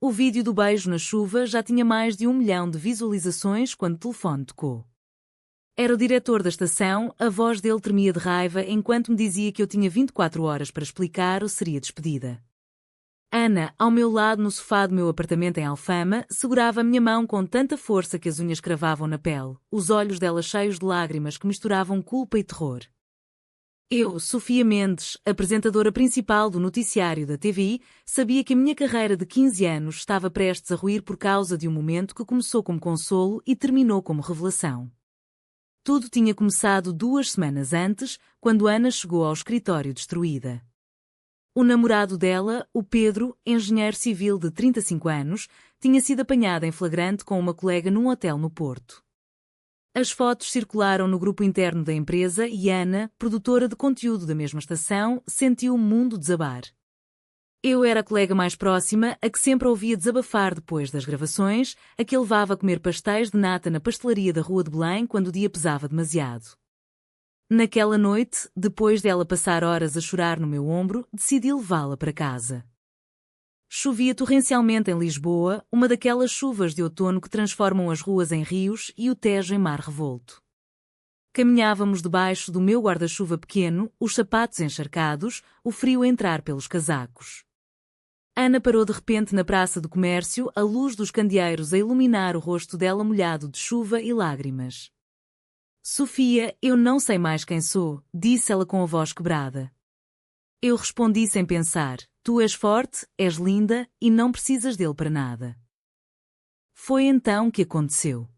O vídeo do beijo na chuva já tinha mais de 1 milhão de visualizações quando o telefone tocou. Era o diretor da estação, a voz dele tremia de raiva enquanto me dizia que eu tinha 24 horas para explicar ou seria despedida. Ana, ao meu lado no sofá do meu apartamento em Alfama, segurava a minha mão com tanta força que as unhas cravavam na pele, os olhos dela cheios de lágrimas que misturavam culpa e terror. Eu, Sofia Mendes, apresentadora principal do noticiário da TVI, sabia que a minha carreira de 15 anos estava prestes a ruir por causa de um momento que começou como consolo e terminou como revelação. Tudo tinha começado 2 semanas antes, quando Ana chegou ao escritório destruída. O namorado dela, o Pedro, engenheiro civil de 35 anos, tinha sido apanhado em flagrante com uma colega num hotel no Porto. As fotos circularam no grupo interno da empresa e Ana, produtora de conteúdo da mesma estação, sentiu o mundo desabar. Eu era a colega mais próxima, a que sempre ouvia desabafar depois das gravações, a que levava a comer pastéis de nata na pastelaria da Rua de Belém quando o dia pesava demasiado. Naquela noite, depois dela passar horas a chorar no meu ombro, decidi levá-la para casa. Chovia torrencialmente em Lisboa, uma daquelas chuvas de outono que transformam as ruas em rios e o Tejo em mar revolto. Caminhávamos debaixo do meu guarda-chuva pequeno, os sapatos encharcados, o frio a entrar pelos casacos. Ana parou de repente na praça do comércio, a luz dos candeeiros a iluminar o rosto dela molhado de chuva e lágrimas. Sofia, eu não sei mais quem sou, disse ela com a voz quebrada. Eu respondi sem pensar, tu és forte, és linda e não precisas dele para nada. Foi então que aconteceu.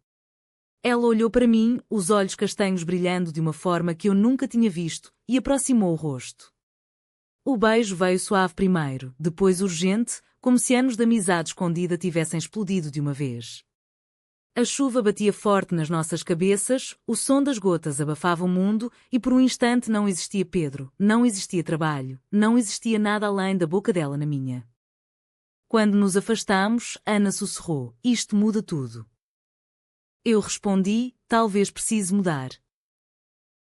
Ela olhou para mim, os olhos castanhos brilhando de uma forma que eu nunca tinha visto, e aproximou o rosto. O beijo veio suave primeiro, depois urgente, como se anos de amizade escondida tivessem explodido de uma vez. A chuva batia forte nas nossas cabeças, o som das gotas abafava o mundo e por um instante não existia Pedro, não existia trabalho, não existia nada além da boca dela na minha. Quando nos afastamos, Ana sussurrou, isto muda tudo. Eu respondi, talvez precise mudar.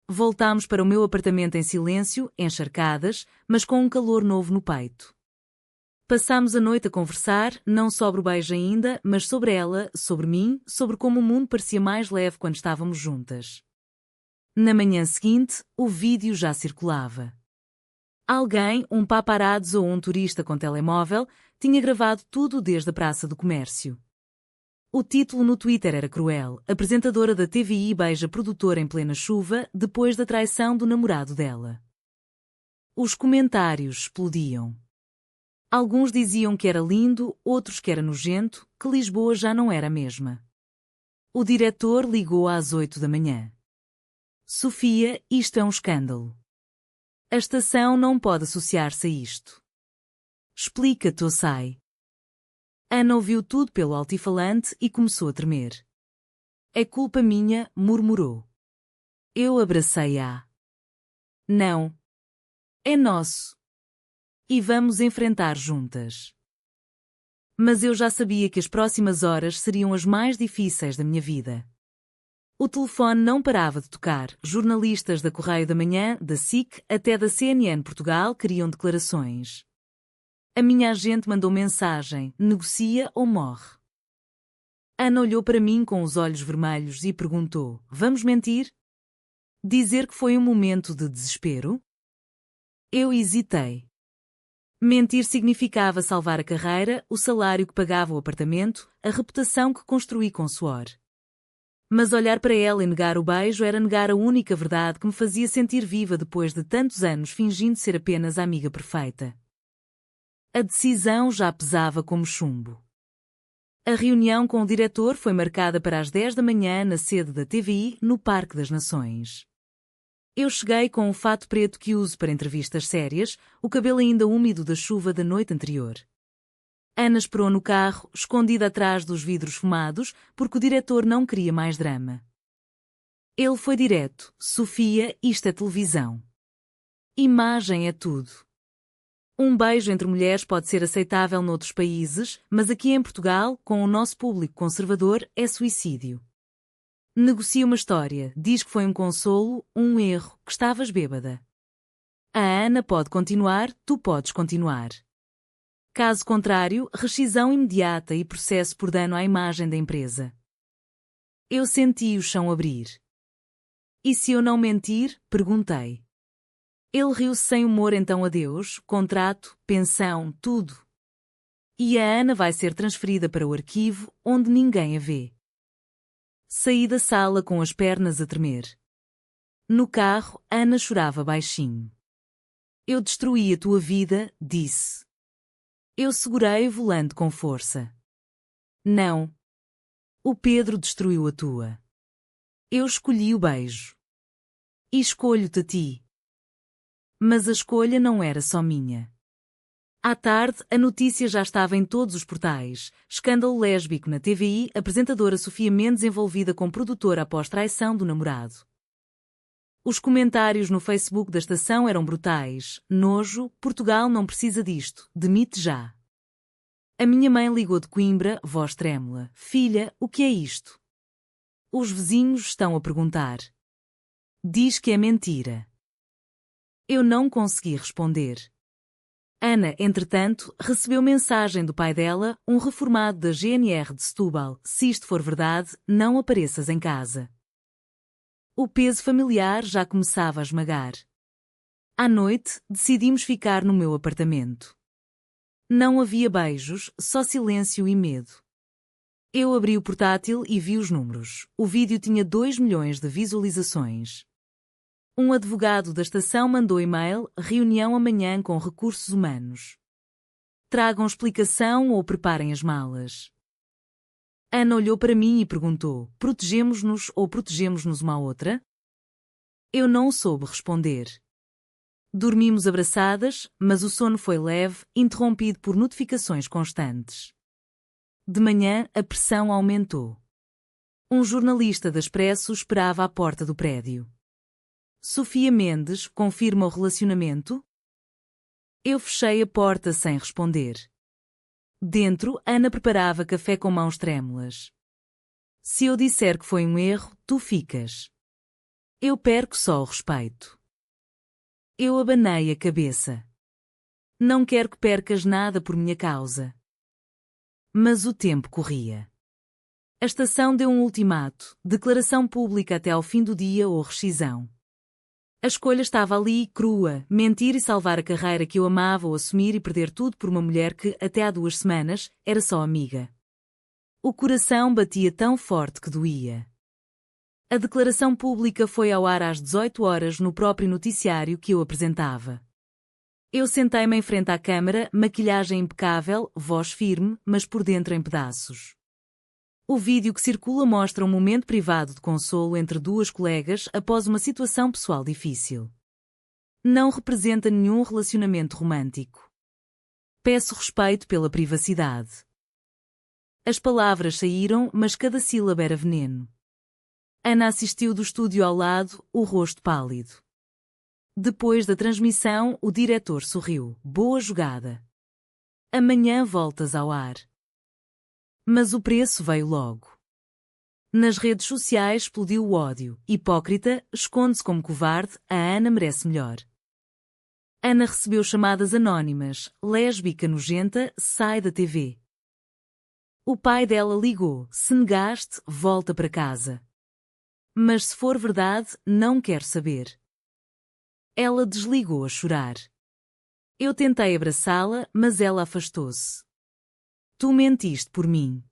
Voltámos para o meu apartamento em silêncio, encharcadas, mas com um calor novo no peito. Passámos a noite a conversar, não sobre o beijo ainda, mas sobre ela, sobre mim, sobre como o mundo parecia mais leve quando estávamos juntas. Na manhã seguinte, o vídeo já circulava. Alguém, um paparazzo ou um turista com telemóvel, tinha gravado tudo desde a Praça do Comércio. O título no Twitter era cruel, apresentadora da TVI beija produtora em plena chuva, depois da traição do namorado dela. Os comentários explodiam. Alguns diziam que era lindo, outros que era nojento, que Lisboa já não era a mesma. O diretor ligou às 8 da manhã. Sofia, isto é um escândalo. A estação não pode associar-se a isto. Explica-te ou sai. Ana ouviu tudo pelo altifalante e começou a tremer. É culpa minha, murmurou. Eu abracei-a. Não. É nosso. E vamos enfrentar juntas. Mas eu já sabia que as próximas horas seriam as mais difíceis da minha vida. O telefone não parava de tocar, jornalistas da Correio da Manhã, da SIC, até da CNN Portugal queriam declarações. A minha agente mandou mensagem, negocia ou morre. Ana olhou para mim com os olhos vermelhos e perguntou, vamos mentir? Dizer que foi um momento de desespero? Eu hesitei. Mentir significava salvar a carreira, o salário que pagava o apartamento, a reputação que construí com suor. Mas olhar para ela e negar o beijo era negar a única verdade que me fazia sentir viva depois de tantos anos fingindo ser apenas a amiga perfeita. A decisão já pesava como chumbo. A reunião com o diretor foi marcada para as 10 da manhã na sede da TVI, no Parque das Nações. Eu cheguei com o fato preto que uso para entrevistas sérias, o cabelo ainda úmido da chuva da noite anterior. Ana esperou no carro, escondida atrás dos vidros fumados, porque o diretor não queria mais drama. Ele foi direto, Sofia, isto é televisão. Imagem é tudo. Um beijo entre mulheres pode ser aceitável noutros países, mas aqui em Portugal, com o nosso público conservador, é suicídio. Negocia uma história, diz que foi um consolo, um erro, que estavas bêbada. A Ana pode continuar, tu podes continuar. Caso contrário, rescisão imediata e processo por dano à imagem da empresa. Eu senti o chão abrir. E se eu não mentir? Perguntei. Ele riu-se sem humor. Então adeus, contrato, pensão, tudo. E a Ana vai ser transferida para o arquivo, onde ninguém a vê. Saí da sala com as pernas a tremer. No carro, Ana chorava baixinho. Eu destruí a tua vida, disse. Eu segurei o volante com força. Não. O Pedro destruiu a tua. Eu escolhi o beijo. E escolho-te a ti. Mas a escolha não era só minha. À tarde, a notícia já estava em todos os portais. Escândalo lésbico na TVI, apresentadora Sofia Mendes envolvida com produtora após traição do namorado. Os comentários no Facebook da estação eram brutais. Nojo, Portugal não precisa disto, demite já. A minha mãe ligou de Coimbra, voz trêmula. Filha, o que é isto? Os vizinhos estão a perguntar. Diz que é mentira. Eu não consegui responder. Ana, entretanto, recebeu mensagem do pai dela, um reformado da GNR de Setúbal. Se isto for verdade, não apareças em casa. O peso familiar já começava a esmagar. À noite, decidimos ficar no meu apartamento. Não havia beijos, só silêncio e medo. Eu abri o portátil e vi os números. O vídeo tinha 2 milhões de visualizações. Um advogado da estação mandou e-mail, reunião amanhã com recursos humanos. Tragam explicação ou preparem as malas. Ana olhou para mim e perguntou, protegemos-nos ou protegemos-nos uma à outra? Eu não soube responder. Dormimos abraçadas, mas o sono foi leve, interrompido por notificações constantes. De manhã, a pressão aumentou. Um jornalista da Expresso esperava à porta do prédio. Sofia Mendes, confirma o relacionamento? Eu fechei a porta sem responder. Dentro, Ana preparava café com mãos trêmulas. Se eu disser que foi um erro, tu ficas. Eu perco só o respeito. Eu abanei a cabeça. Não quero que percas nada por minha causa. Mas o tempo corria. A estação deu um ultimato, declaração pública até ao fim do dia ou rescisão. A escolha estava ali, crua, mentir e salvar a carreira que eu amava ou assumir e perder tudo por uma mulher que, até há 2 semanas, era só amiga. O coração batia tão forte que doía. A declaração pública foi ao ar às 18 horas no próprio noticiário que eu apresentava. Eu sentei-me em frente à câmara, maquilhagem impecável, voz firme, mas por dentro em pedaços. O vídeo que circula mostra um momento privado de consolo entre 2 colegas após uma situação pessoal difícil. Não representa nenhum relacionamento romântico. Peço respeito pela privacidade. As palavras saíram, mas cada sílaba era veneno. Ana assistiu do estúdio ao lado, o rosto pálido. Depois da transmissão, o diretor sorriu. Boa jogada. Amanhã voltas ao ar. Mas o preço veio logo. Nas redes sociais explodiu o ódio. Hipócrita, esconde-se como covarde, a Ana merece melhor. Ana recebeu chamadas anónimas. Lésbica nojenta, sai da TV. O pai dela ligou. Se negaste, volta para casa. Mas se for verdade, não quero saber. Ela desligou a chorar. Eu tentei abraçá-la, mas ela afastou-se. Tu mentiste por mim.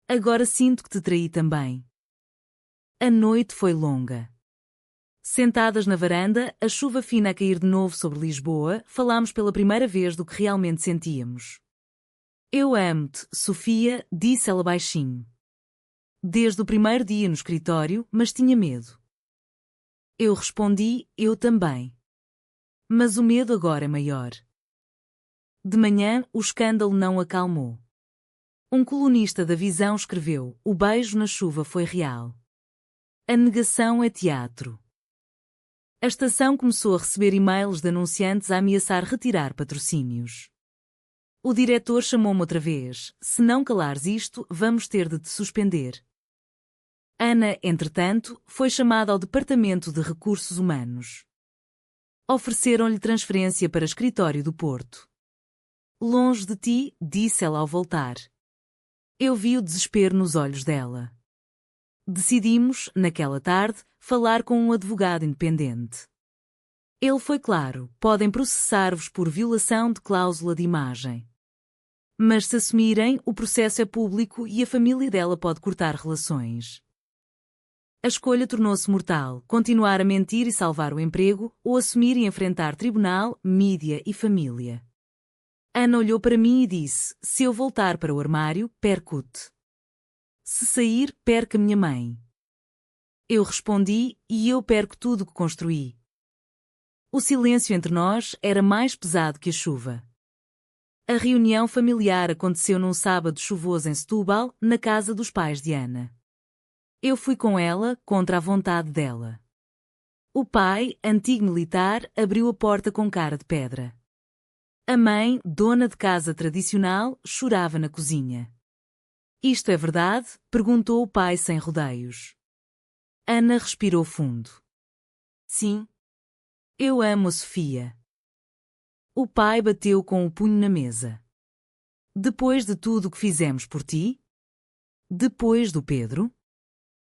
Agora sinto que te traí também. A noite foi longa. Sentadas na varanda, a chuva fina a cair de novo sobre Lisboa, falámos pela primeira vez do que realmente sentíamos. Eu amo-te, Sofia, disse ela baixinho. Desde o primeiro dia no escritório, mas tinha medo. Eu respondi, eu também. Mas o medo agora é maior. De manhã, o escândalo não acalmou. Um colunista da Visão escreveu: o beijo na chuva foi real. A negação é teatro. A estação começou a receber e-mails de anunciantes a ameaçar retirar patrocínios. O diretor chamou-me outra vez: se não calares isto, vamos ter de te suspender. Ana, entretanto, foi chamada ao Departamento de Recursos Humanos. Ofereceram-lhe transferência para escritório do Porto. Longe de ti, disse ela ao voltar. Eu vi o desespero nos olhos dela. Decidimos, naquela tarde, falar com um advogado independente. Ele foi claro: podem processar-vos por violação de cláusula de imagem. Mas se assumirem, o processo é público e a família dela pode cortar relações. A escolha tornou-se mortal: continuar a mentir e salvar o emprego, ou assumir e enfrentar tribunal, mídia e família. Ana olhou para mim e disse: se eu voltar para o armário, perco-te. Se sair, perca minha mãe. Eu respondi: e eu perco tudo o que construí. O silêncio entre nós era mais pesado que a chuva. A reunião familiar aconteceu num sábado chuvoso em Setúbal, na casa dos pais de Ana. Eu fui com ela, contra a vontade dela. O pai, antigo militar, abriu a porta com cara de pedra. A mãe, dona de casa tradicional, chorava na cozinha. Isto é verdade? Perguntou o pai sem rodeios. Ana respirou fundo. Sim. Eu amo a Sofia. O pai bateu com o punho na mesa. Depois de tudo o que fizemos por ti? Depois do Pedro?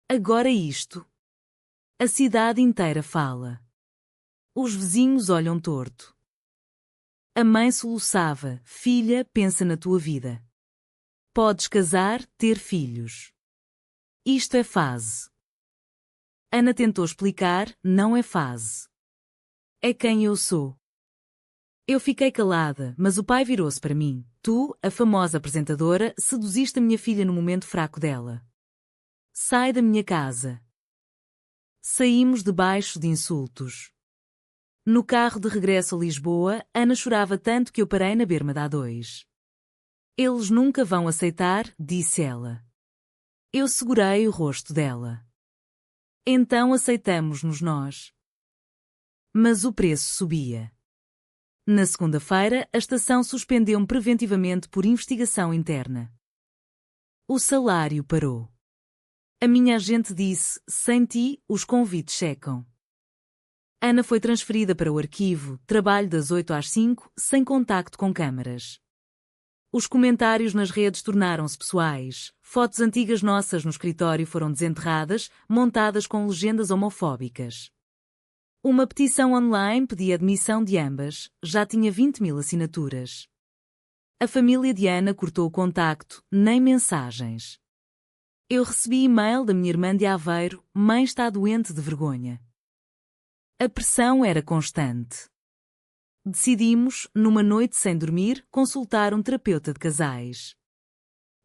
Agora isto. A cidade inteira fala. Os vizinhos olham torto. A mãe soluçava: filha, pensa na tua vida. Podes casar, ter filhos. Isto é fase. Ana tentou explicar: não é fase. É quem eu sou. Eu fiquei calada, mas o pai virou-se para mim. Tu, a famosa apresentadora, seduziste a minha filha no momento fraco dela. Sai da minha casa. Saímos debaixo de insultos. No carro de regresso a Lisboa, Ana chorava tanto que eu parei na berma da A2. Eles nunca vão aceitar, disse ela. Eu segurei o rosto dela. Então aceitamos-nos nós. Mas o preço subia. Na segunda-feira, a estação suspendeu-me preventivamente por investigação interna. O salário parou. A minha agente disse: sem ti, os convites secam. Ana foi transferida para o arquivo, trabalho das 8 às 5, sem contacto com câmaras. Os comentários nas redes tornaram-se pessoais, fotos antigas nossas no escritório foram desenterradas, montadas com legendas homofóbicas. Uma petição online pedia a demissão de ambas, já tinha 20.000 assinaturas. A família de Ana cortou o contacto, nem mensagens. Eu recebi e-mail da minha irmã de Aveiro: mãe está doente de vergonha. A pressão era constante. Decidimos, numa noite sem dormir, consultar um terapeuta de casais.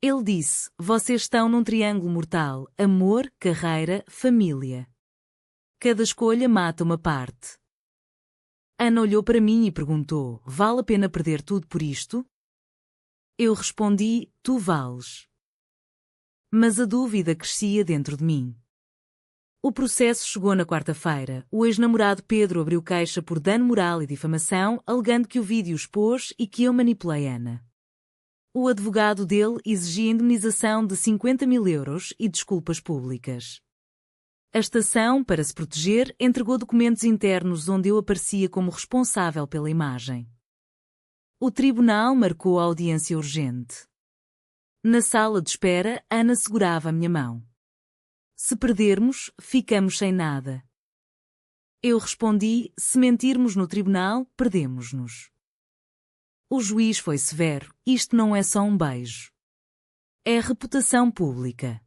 Ele disse: vocês estão num triângulo mortal: amor, carreira, família. Cada escolha mata uma parte. Ana olhou para mim e perguntou: vale a pena perder tudo por isto? Eu respondi: tu vales. Mas a dúvida crescia dentro de mim. O processo chegou na quarta-feira. O ex-namorado Pedro abriu queixa por dano moral e difamação, alegando que o vídeo expôs e que eu manipulei Ana. O advogado dele exigia indemnização de 50.000 euros e desculpas públicas. A estação, para se proteger, entregou documentos internos onde eu aparecia como responsável pela imagem. O tribunal marcou a audiência urgente. Na sala de espera, Ana segurava a minha mão. Se perdermos, ficamos sem nada. Eu respondi: se mentirmos no tribunal, perdemos-nos. O juiz foi severo: isto não é só um beijo. É reputação pública.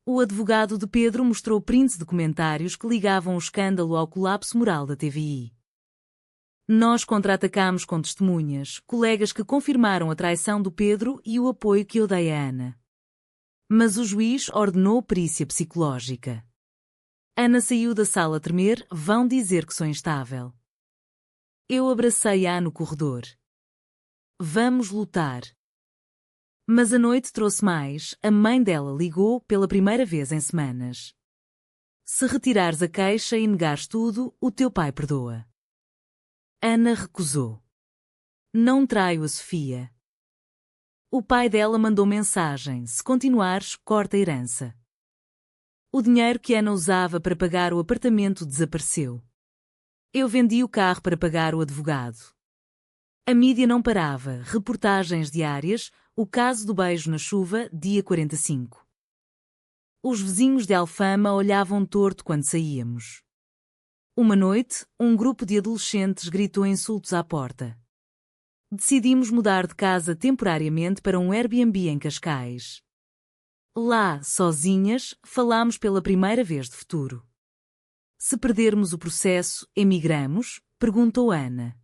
O advogado de Pedro mostrou prints de comentários que ligavam o escândalo ao colapso moral da TVI. Nós contra-atacámos com testemunhas, colegas que confirmaram a traição do Pedro e o apoio que eu dei a Ana. Mas o juiz ordenou perícia psicológica. Ana saiu da sala a tremer: vão dizer que sou instável. Eu abracei-a no corredor. Vamos lutar. Mas a noite trouxe mais: a mãe dela ligou pela primeira vez em semanas. Se retirares a queixa e negares tudo, o teu pai perdoa. Ana recusou. Não traio a Sofia. O pai dela mandou mensagem: se continuares, corta a herança. O dinheiro que Ana usava para pagar o apartamento desapareceu. Eu vendi o carro para pagar o advogado. A mídia não parava, reportagens diárias, o caso do beijo na chuva, dia 45. Os vizinhos de Alfama olhavam torto quando saíamos. Uma noite, um grupo de adolescentes gritou insultos à porta. Decidimos mudar de casa temporariamente para um Airbnb em Cascais. Lá, sozinhas, falámos pela primeira vez de futuro. Se perdermos o processo, emigramos? Perguntou Ana.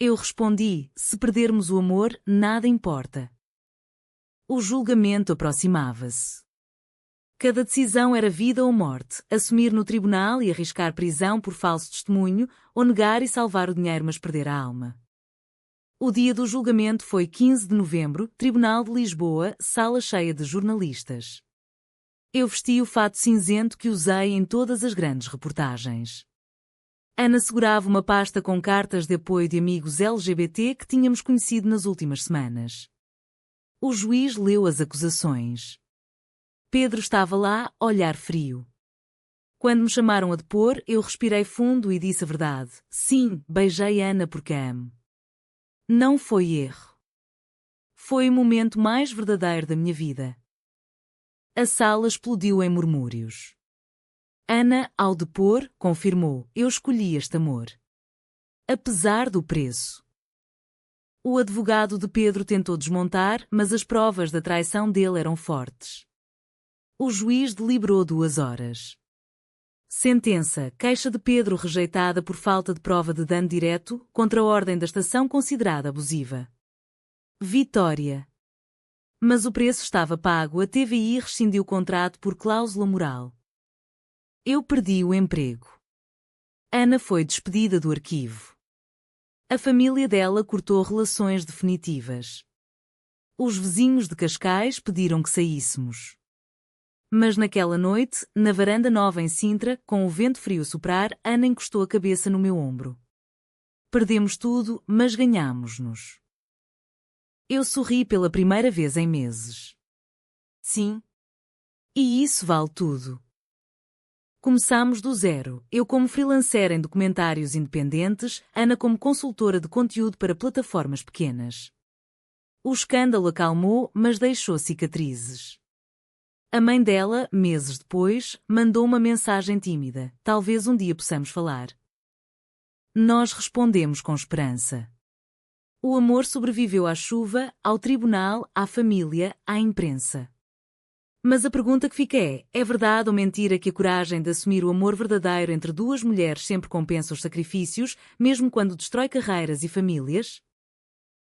Eu respondi, se perdermos o amor, nada importa. O julgamento aproximava-se. Cada decisão era vida ou morte, assumir no tribunal e arriscar prisão por falso testemunho, ou negar e salvar o dinheiro mas perder a alma. O dia do julgamento foi 15 de novembro, Tribunal de Lisboa, sala cheia de jornalistas. Eu vesti o fato cinzento que usei em todas as grandes reportagens. Ana segurava uma pasta com cartas de apoio de amigos LGBT que tínhamos conhecido nas últimas semanas. O juiz leu as acusações. Pedro estava lá, olhar frio. Quando me chamaram a depor, eu respirei fundo e disse a verdade. Sim, beijei Ana porque a amo. Não foi erro. Foi o momento mais verdadeiro da minha vida. A sala explodiu em murmúrios. Ana, ao depor, confirmou, eu escolhi este amor. Apesar do preço. O advogado de Pedro tentou desmontar, mas as provas da traição dele eram fortes. O juiz deliberou 2 horas. Sentença: queixa de Pedro rejeitada por falta de prova de dano direto, contra a ordem da estação considerada abusiva. Vitória. Mas o preço estava pago, a TVI rescindiu o contrato por cláusula moral. Eu perdi o emprego. Ana foi despedida do arquivo. A família dela cortou relações definitivas. Os vizinhos de Cascais pediram que saíssemos. Mas naquela noite, na varanda nova em Sintra, com o vento frio a soprar, Ana encostou a cabeça no meu ombro. Perdemos tudo, mas ganhámos-nos. Eu sorri pela primeira vez em meses. Sim. E isso vale tudo. Começámos do zero, eu como freelancer em documentários independentes, Ana como consultora de conteúdo para plataformas pequenas. O escândalo acalmou, mas deixou cicatrizes. A mãe dela, meses depois, mandou uma mensagem tímida. Talvez um dia possamos falar. Nós respondemos com esperança. O amor sobreviveu à chuva, ao tribunal, à família, à imprensa. Mas a pergunta que fica é verdade ou mentira que a coragem de assumir o amor verdadeiro entre 2 mulheres sempre compensa os sacrifícios, mesmo quando destrói carreiras e famílias?